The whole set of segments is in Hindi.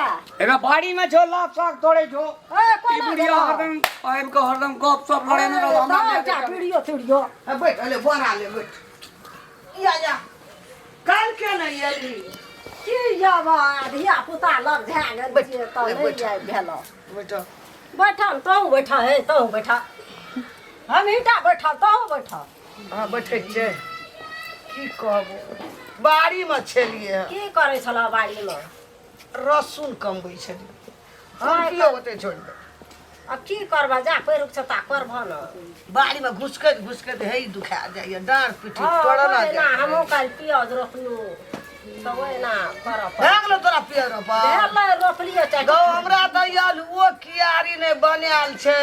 लिया एमे बाड़ी में जो लाख साग तोड़े जो ए कोन ई बुढ़िया हरदम पाइप को हरदम गप सप लड़े न रहो हमरा क्या वीडियो बैठ अले बना ले बैठ या कल के नहीं आली की यावा धिया पुता लग झा गेल जे त नहीं जाय भेलो बैठ बैठा तो बैठा है तो बैठा हम हिटा बैठा तो बैठा हां बैठे छे की कहबो बाड़ी में छलिए की करे छला बाड़ी में रसून कमबै छलिए हम की होते छोड़ दे अब की करबा जा पैर उछता करबा न बाड़ी में घुसकत हे दुखा जाइए डांड पीठी तोड़ ना ना हमो काल पियाज रोपलू तो ओए ना करब भागलो तोरा पियर रोपा भेलै रोपलिए चाहे गौ हमरा त आलूओ कियारी ने बनाल छे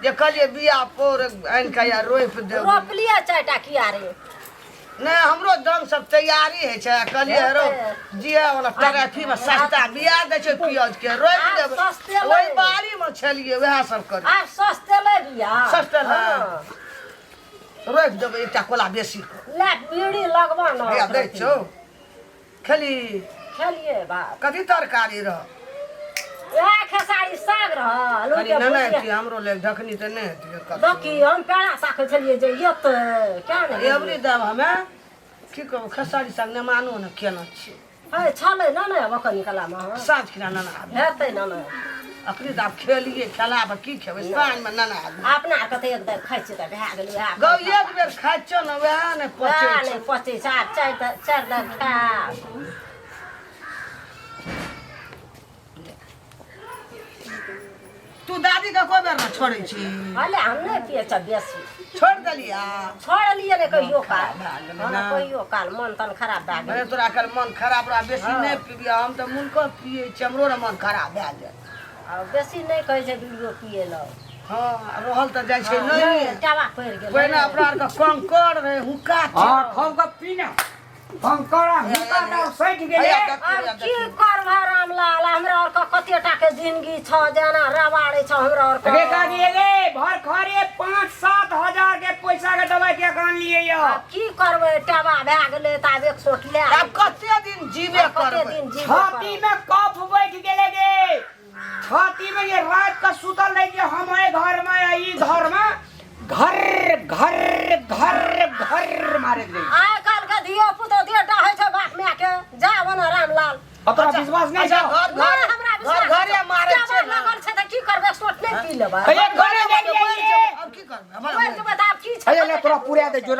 जे कलिए बिया पोर आन के या रोप दे रोपलिए चाहटा कियारे ने हमरो दम सब तैयारी है छे कलिए रो जिया वाला टराफी में सस्ता बिया दे छे पियाज के रोप दे ओई बाड़ी में छलिए वह सब कर आ सस्ते ले बिया सस्ता है रोप देबे एकटा कोला बेसी ले बीड़ी लगबा न या दे छो खेलिए बा कथी तरकारी रह ए खेसारी साग रह आलू के नहीं भुजिया हमरो ले ढकनी त नहीं देखी हम पेड़ा साग छलिए जे यत क्या ने एवरी दाम हमें की कहू खेसारी साग ने मानो न केना छी है छले न न बकनी कला में साँझ खिना ना हेतै न न अखनी दाब खेलिए खेलाब की खेबै साँझ में ना अपना कते एक दर खाइ छी त भए गेल वएह गौ एक बेर खाइ छ न वएह ने पचे नहीं पचे चार दर खा तू दादी का कोई बेर में छोड़े छी हले हम नहीं पिए छ बेसी छोड़ दलिया छोड़ लिए ने कहियो काल ना हां कहियो काल मन तन खराब भए गेल अरे तोरा कल मन खराब रहा बेसी नहीं पीबिया हम त मुन को पिए छी हमरो न मन खराब भए जाय आ बेसी नहीं कहै छै वीडियो पिए ल हां रहल त जाय छै नहीं टावा पड़ गेल पहिने अपना आर का कंकड़ रहे हुक्का हां खाओ का पीना कंकड़ा हुक्का का सट गेले अब की करबा रामलाल हमरा और का कते टा के जिंदगी छ जना रवाड़े छ हमरा और का रे का गेले भर खरे 5-7 हजार के पैसा के दवाई के कान लिए यो की करबे टावा भए गेले त अब 100 ले अब कते दिन जीवे करबै छाती में कफ बैठ गेले गे छाती में ये रात का सुतल रह के हमारे घर में ई घर में घर मारे गई आइ काल के धियो पुतो देटा है छ बाप में के जाव न रामलाल अब तोरा विश्वास नहीं छौ घरे मारे छै लगल छै त की करबे सोच नहीं पी लेबा ये घरे जाइए अब की करबै हमरा के बता की छै अरे ले तोरा पुरिया दे जो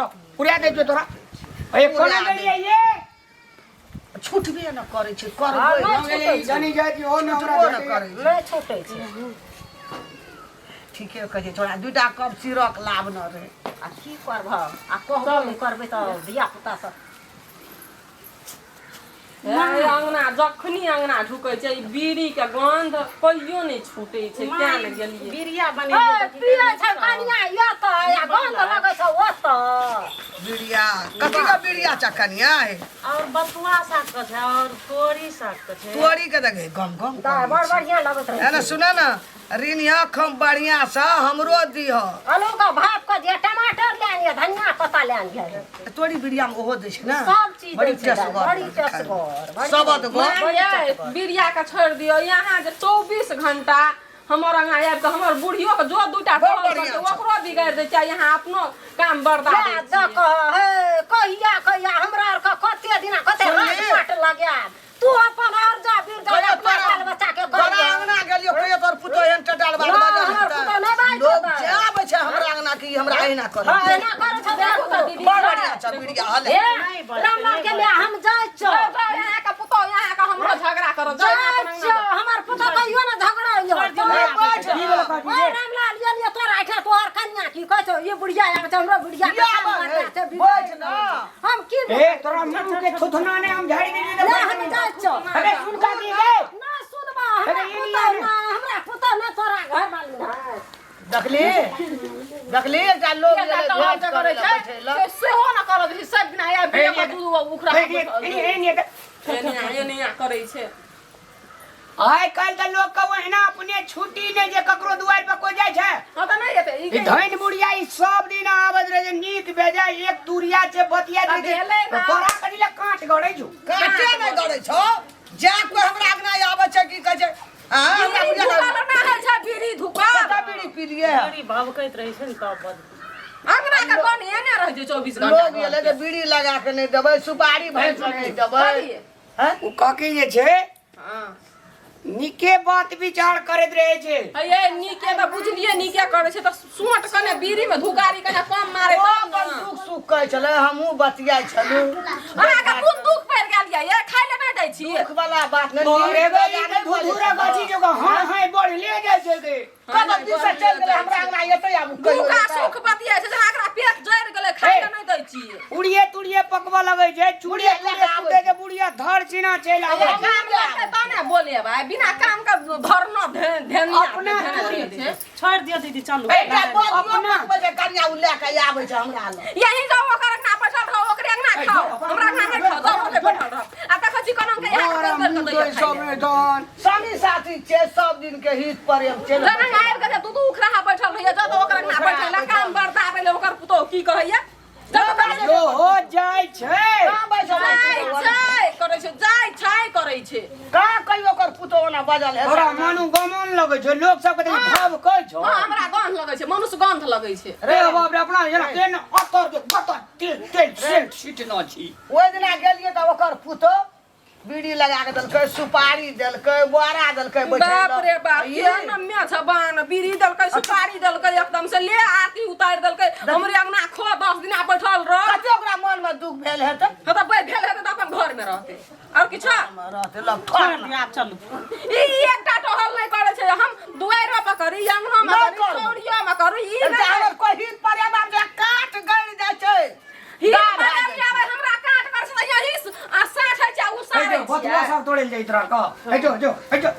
तोरा अरे कोना गलिए ये छूटबे न करे छै करबै हम ले जानी जाती हो न हमरा करे नहीं छूटे छै ठीके कहे छोड़ा दुटा कप सिरक लाभ न रे आ की करब आ कहबो नहीं करबे त धिया पुता सब अंगना जखनी अंगना ढुकै छै बीड़ी के गंध कहियो नहीं छूटे छै क्या ने गेलिए बिरिया बनेलिए पिए छै कनिया या त या गंध लगै छै ओ त बिड़िया कथी का बिड़िया चकनिया है और बथुआ साग के छै और तोरी साग के छै तोरी के देखे गम गम बड़ बढ़िया लगत है रहे ना सुना ना रिनिया खम बढ़िया सा हमरो दिह आलू का भाप का दिया टमाटर ले आनिए धनिया पत्ता ले आनिए तोरी बिड़िया में ओहो दे छै ना सब चीज बड़ी दै छै, टेस्ट बड़ी टेस्ट सबत गो बिरिया के छोड़ दियो यहाँ जे 24 घंटा हमर अंगा आबि के हमर बुढ़ियो के जो दूटा पड़ल छै ओकरो बिगाड़ दे छै यहाँ अपनो काम बर्बाद कहिया हमरा आर का कते दिना कते रात लगे तू अपन और जा फिर जा बाल बच्चा के घर अंगना गेलियो कहियो तोर पुतो एहन टटाल बात बात लोग जाब छै हमरा अंगना की हमरा एना कर एना करे छ दीदी बड़ बढ़िया छ बिड़िया हले रामलाल के ले हम जाय छ यहाँ का पुतो यहाँ का हमरो झगड़ा करो हमर पुतो कहियो ना झगड़ा यो रामलाल ये लिए तोरा आठा तोहर कन्या की कहै छ ये बुढ़िया आबै छ हमरो बुढ़िया के बैठ ना हम की ए तोरा मुंह के थुथना ने हम झाड़ी देली ले हम जाय छ अरे सुन का दी गे ना सुनबा हमरा पुतो ना तोरा घर वाली है देखली एकटा लोग जांच करे बैठेला सेहो न करत सब दिन आया बिरिया दूध उखरा ए नहीं करे छै आइ काल त लोग का वहना अपने छुट्टी ने जे ककरो दुआर पे कोई जाय छै हां त नहीं हेते ई धइन बुढ़िया ई सब दिन आवत रहे नीक बेजा एक दूरिया से बतिया दे तोरा कनी ले काट गड़ै छु काटे नहीं गड़ै छौ जा कोई हमरा अंगना आबै छै की कहै छै हां हमरा बुझा ना है छै बीड़ी धुका कता बीड़ी पी लिए है बीड़ी भभकैत रहै छै न तब हमरा के कोन एने रह जे 24 घंटा लोग ये ले बीड़ी लगा के नहीं देबै सुपारी भैंस नहीं देबै हैं उ काकी जे छै हां निके बात विचार करैत रहे छै ये नीके त बुझलिए नीके करे छै त सोट कने बीड़ी में धुकारी कने कम मारे तब अपन दुख सुख कहै छले हमहू बतियाइ छलु अहाँ के कोन दुख पड़ गेल ये खाइ ले नै दै छी दुख वाला बात अरे नहीं गई धुधुरा गाछी जगह हां हां बढ़ ले जाइ छै के कदम दिन से चल गेले हमरा अंगना एतै आबू कहियो दुखा सुख बतिया छै एकरा पेट जड़ गेले खाइ ले नै दै छी उड़िए तुड़िए पकवा लगे छै चूड़िए तुड़िए कुदे जे बुढ़िया धर सीना चल आवे काम करते ताने बोले भाई बिना काम का धरना ध्यान अपना छै छोड़ दियो दीदी चलू एकटा अपना बजे कन्या उ लेके आबै छै हमरा लग यही जाओ ओकर अंगना बैठल रहो ओकरे अंगना खाओ हमरा अंगना नै खाओ जाओ ओकरे बैठल रहो आ देखो छी कोन के मुंडो संवेदन स्वामी साथी छै सब दिन के हित प्रेम चल जने आइब के तू उखरा बैठल रहिए जब ओकर अंगना बैठल काम बर्दा आबे ओकर पुतो की कहैया यो हो जाइ छै कहाँ बैठल जाय करे छै जाय छाय करे छै कहाँ कहियो ओकर पुतो ओना बजल है तोरा मनु गमन लगे छै लोग सब के भाव कहै छौ हां हमरा गंध लगे छै मनुष्य गंध लगे छै रे बाप रे अपना जेना केन अतर के बतर तेल तेल सेंट छिटना छी ओइ दिना गेलिए त ओकर पुतो बीड़ी लगा के देलकै सुपारी देलकै बोरा देलकै बैठल बाप रे बाप ये नम्या छबान बीड़ी देलकै सुपारी देलकै एकदम से ले आरती उतार देलकै हमरे अंगना खो 10 दिन बैठल रह कते ओकरा मन में दुख भेल हेतै त बैठ भेल हेतै त अपन घर में रहते और किछ रहते लग छोड़ ठोक दियो आप चलू ई एकटा टहल नै करे छै हम दुआरो पर करी अंगना में करी चौड़िया में करू ई एकटा हमर कोई हित प्रेम आब जे काट गड़ जाय छै हमरा काट कर से यही आ 60 है चा उ 60 बतुआ सब तोड़े जाइ तोरा का हेजो जो हेजो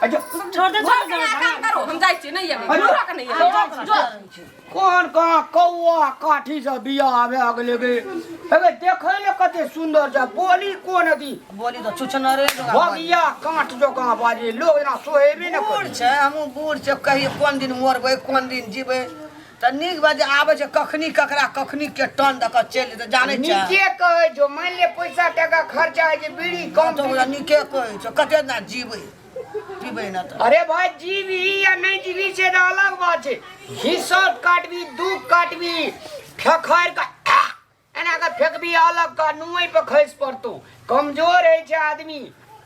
हेजो छोड़ दे काम करो हम जाइ छी नहीं आबे पूरा के नहीं आबे जो कोन का कौआ काठी से बिया आवे अगले के अबे देखै ले कते सुंदर छ बोली कोन अथी बोली तो चुचनरे भगिया काठ जो का बाजे लोग ना सोहेबे न बूढ़ छै हमहू बूढ़ छै कहियो कोन दिन मरबै कोन दिन जीबै त नीक बाजे आबै छै कखनी ककरा कखनी के टन द के चल त जानै छै नीके कहै जो मान ले पैसा टका खर्चा है जे बीड़ी कम तो ओकरा नीके कहै छै कते ना जीबै पीबै ना त अरे भाई जीवी या नहीं जीवी से तो अलग बात है हिस्सत काटबी दुख काटबी फेखर का एना का फेकबी अलग का नुई पे खस पड़तो कमजोर है छे आदमी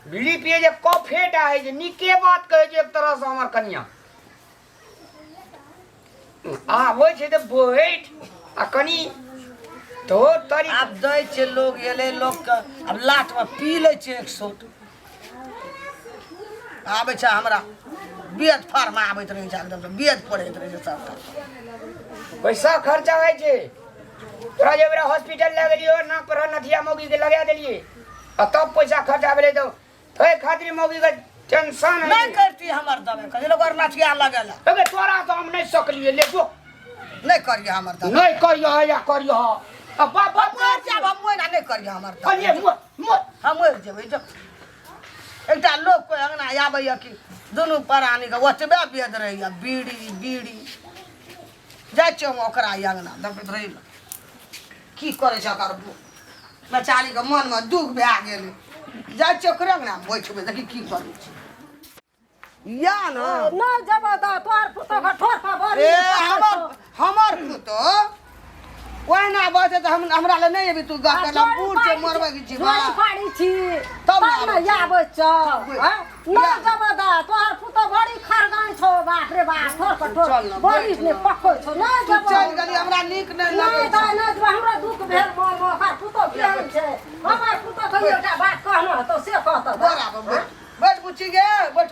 बीड़ी पिए जे कफेट आए जे नीके बात कहे जे एक तरह से हमर कन्या आ वो छे त बैठ आ कनी तो तरी आब दै छै लोग एले लोग के अब लाट में पी ले छै 100 आबै छै हमरा बेद फार्म आबैत रहै छै एकदम से बेद पड़ैत रहै छै सब पैसा खर्चा है छे तोरा जे बेरा हॉस्पिटल ले गेलियो ना पर नथिया मोगी के लगा देलिए आ तब पैसा खर्चा भेले तो तोय खातिर मोगी के टेंशन है नहीं करती हमर दबे कहे लोग और नथिया लगेला अबे तोरा तो हम नहीं सकलिए ले जो नहीं करिए हमर दबे नहीं करियो या करियो अब बाप मर जाब हम ओना नहीं करिए हमर दबे करिए मत हम मर जेबै जो एकटा लोग कोई अंगना आबैया कि दुनू प्राणी के ओतबे बेद रहैया बीड़ी बीड़ी जाइ छै ओकरा अंगना देखैत रही की करे छै ओकर बेचारी के मन में दुख भए गेलै जाइ छै ओकरे अंगना बैठबै देखी की करै छै या ना ना जब दा तोर पुतो का ठोर पर बड़ी ए हमर पुतो ओहिना बचे त हमरा ले नहीं अभी तू गा के बूढ़ से मरबे की जीवा जोई फाड़ी छी तब तब ना आबै छ ना जब दा तोर पुतो बड़ी खरगान छो बाप रे बाप ठोर पर ठोर बड़ी ने पक्को छो ना जब चल गली हमरा नीक नहीं ना लगे दा ना जब हमरा दुख भेल ओकर पुतो केहन छै हमर पुतो कहियो एकटा बात कहनो तो से कहत बराबर बैठ बैठ बुच्ची गे बैठ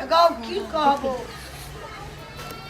गाँव की कहबो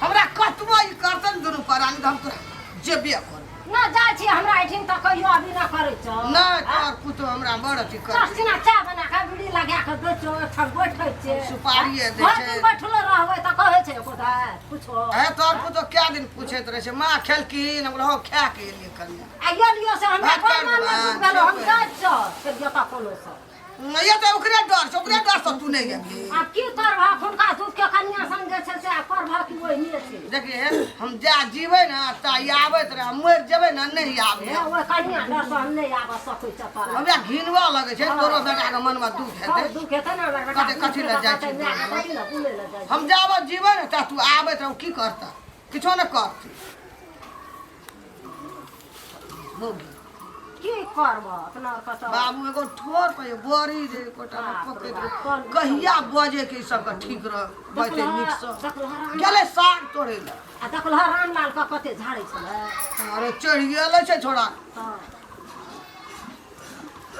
हमरा कतबो ई करतन दुनू प्राणी हम तोरा जेबे कर ना जाइ छी हमरा एठिन त कहियो अभी ना करै छ नहीं तोर पुतो हमरा बड़ अथी कर सस्तीना चा बना के बीड़ी लगा के दे छो ठग बैठै छै सुपारी दे हर छै दिन बैठले रहबै त कहै छै कोदा कुछो है तोर पुतो क्या दिन पूछैत रहे छै माँ खेलकीन हम रहो खा के एलिए कन्या आ गेलियो से हमरा बात कर कोन दो, मन में हाँ, दुख भेलो हम ठीक है। जाइ छ से जता कोनो से ये तो ओकरे डर से तू नहीं गेली अब की करबा हुनका दुख के कन्या संग जे छै से करबा की ओइ नहीं छै देखिए हम जा जीवे ना त आबैत रहे मर जेबै ना नहीं आबे हे ओइ कन्या डर से हम नहीं आब सकै छ तोरा हमरा घिनवा लगे छै तोरो बेटा के मन में दुख हेतै दुख हेतै ना बेटा कथि ले जाइ छी कथि ले बुले ले जाइ हम जाब जीवे ना त तू आबैत रह की करता किछो न करती होगी की करब अपना कत बाबू एगो ठोर पे बोरी रे कोटा पकड़ कहिया बजे के सब ठीक रह बैठे नीक से गेले साग तोड़े ला आ देखल रामलाल का कते झाड़ै छले अरे चढ़ गेले छै छोड़ा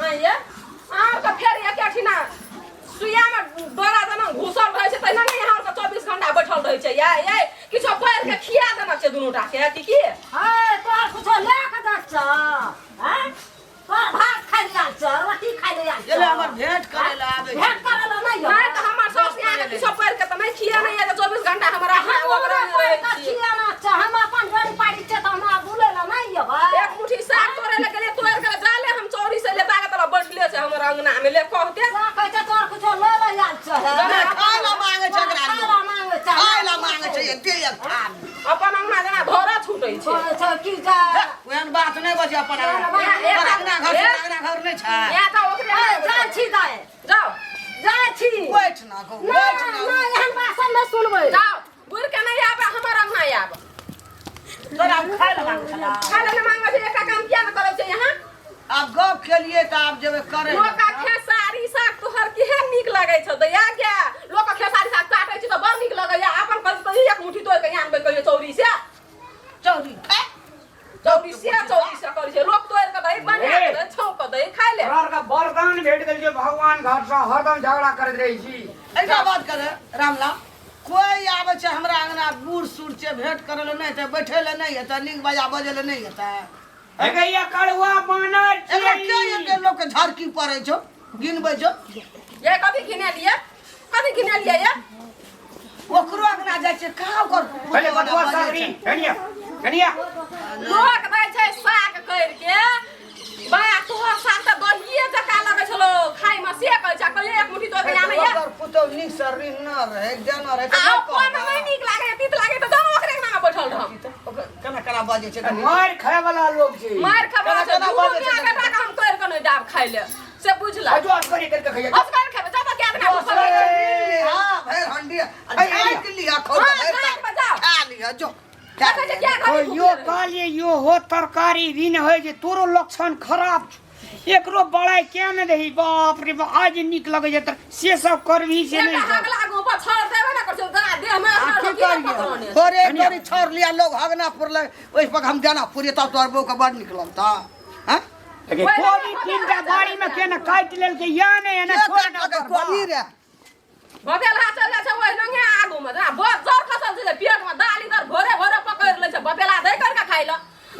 आइए आर का फेर एक ठिना सुइया में डोरा देना घुसल रहे छै तैना नहीं यहाँ 24 घंटा बैठल रहे छै ये किछो पैर के खिया देना छै दुनू टा के की हे तोर कुछो ले के द छ हैं तोर भात खाइ ले छ रोटी खाइ ले छ गेले हमर भेंट करे ला आबे भेंट करे ला नहीं नहीं तो हमर सास यहाँ के किछो पैर के त नहीं खिया नहीं है 24 घंटा हमरा ओकरा रहे छी खिया ना छ हम अपन गाड़ी पाड़ी छै त हमरा बुले ला नहीं अबे एक मुट्ठी साग तोड़े ले गेले तोड़ के जाले हम चौरी से लेता के तोरा बैठले छै हमर अंगना में ले कहते कहै छै तोर कुछो ले ले आल छ खाय ला मांगे छै एकरा खाला मांगे छ खाय ला मांगे छै एते एक खान अपन अंगना जना धोरा छूटै छै छ की जा ओहन बात नहीं बजे अपन अंगना घर नहीं छै या त ओकरे जा छी दाए जाओ जा छी बैठ ना गो बैठ ना ना एहन भाषा में सुनबै जाओ बुढ़ के नहीं आबे हमर अंगना आब तोरा खाय ला मांगे छला खाले न मांगे छै एकटा काम किया न करै छै यहाँ अब गप खेलिए त आप जेबे करे लोक का खेसारी साग तोहर केहन नीक लागै छ दया क्या लोक का खेसारी साग काटै छै त बड़ नीक लगैया अपन कहि त एक मुट्ठी तोड़ के आनबे कहियो चौरी से चौरी चौरी से करै छै लोक तोड़ के दही बना के दही छौक के दही खाइ ले तोहर का बरदान भेट गेल जे भगवान घर से हरदम झगड़ा करैत रही छी ऐसा बात करे रामलाल कोई आवे छै हमरा अंगना बूढ़ सूढ़ छै भेंट करे ले नहीं त बैठे ले नहीं है त नीक बाजा बजे ले नहीं है गैया कड़वा बानर एकरा क्या ये लोग के झड़की पड़े छो गिनबै छो ये कथि घिने लिए ये ओकरो अंगना जाइ छै का ओकर पहले बतवा सागरी कनिया लोक दै छै साग कर के बा तोहर साग त दहिए जका लगै छलो खाइ में से कहै छै कहियो एक मुट्ठी तोड़ के आनै ये ओकर पुतो नीक से ऋण न रहे देना रहे आ कोन नहीं नीक लागे तीत लागे त दोनों ओकरे अंगना में बैठल रह केना केना बाजे छै मार खाय वाला लोग छै मार खबा छै केना बाजे छै बेटा के हम तोड़ के नहीं डाब खाइ ले से बुझला जो असगरी करके खइया अस्कर खेबे जब क्या ना घुसल हां भाई हंडी आई के लिया खो खा लिया जो यो काले यो हो तरकारी ऋण है जे तोरो लक्षण खराब एकरो बड़ाई क्या न रही बाप रे बाप आज निक लगे जे त से सब करभी से नहीं हग लागो पर छोड़ देबे ना कर दा देह में असर थोड़े थोड़ी छोड़ लिया लोग हगना पुरले ओइ पर हम जाना पूरी तब तोर बहू के बड़ निकलम त हैं कोबी तीनटा गाड़ी में केना काट लेल के या नहीं है ना छोड़ ना कोबी रे बतेला चले छै ओइ नंगे आगू में ना बहुत जोर खसल छै पेट में दाली दर भोरे भोरे पकड़ ले छै बतेला दे कर के खाइ ल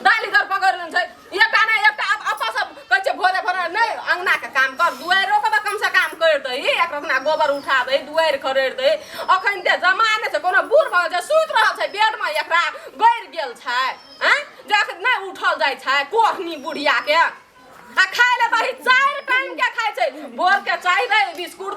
दाली दर पकड़ ले छै एकटा नै एकटा अपा सब कहै छै भोरे भोरे नै अंगना के काम कर दुआरो के कम से काम कर दे एक रखना गोबर उठा दे दुआर खरेड़ दे अखन ते जमाने छै कोनो बूढ़ भ जे सुत रहल छै बेड में एकरा गइर गेल छै हैं जे नै उठल जाय छै कोहनी बुढ़िया के आ खाइ ले दही 4 टाइम के खाइ छै भोर के चाय दे बिस्कुट